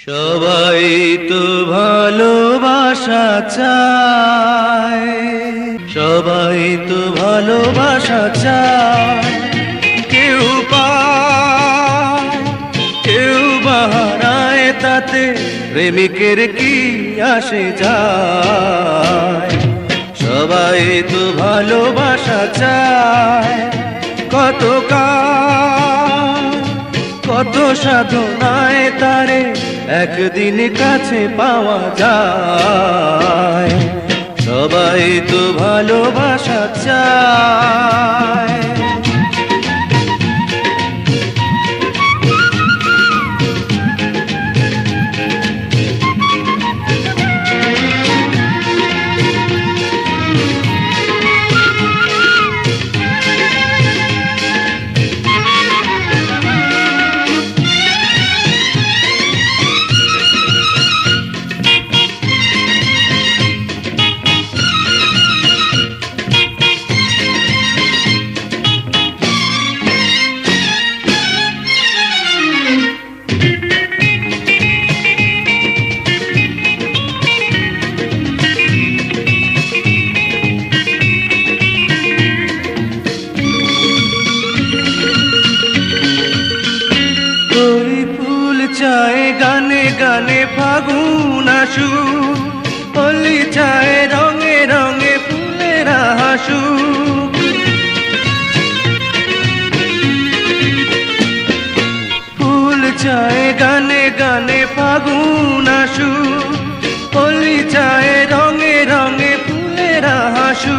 সবাই তো ভালোবাসা চায়, সবাই তো ভালোবাসা চায়। কেউ পায় কেউ বাহারায়, তাতে প্রেমিকের কি আসে যায়। সবাই তো ভালোবাসা চায়, কত কত সাধনায় তারে একদিন কাছে পাওয়া যায়। সবাই তো ভালোবাসা চায়। চায় গানে গানে ফাগুন আসু, হোলি চায় রঙে রঙে ফুলেরা হাসু। ফুল চায় গানে গানে ফাগুন আসু, হোলি চায় রঙে রঙে ফুলেরা হাসু।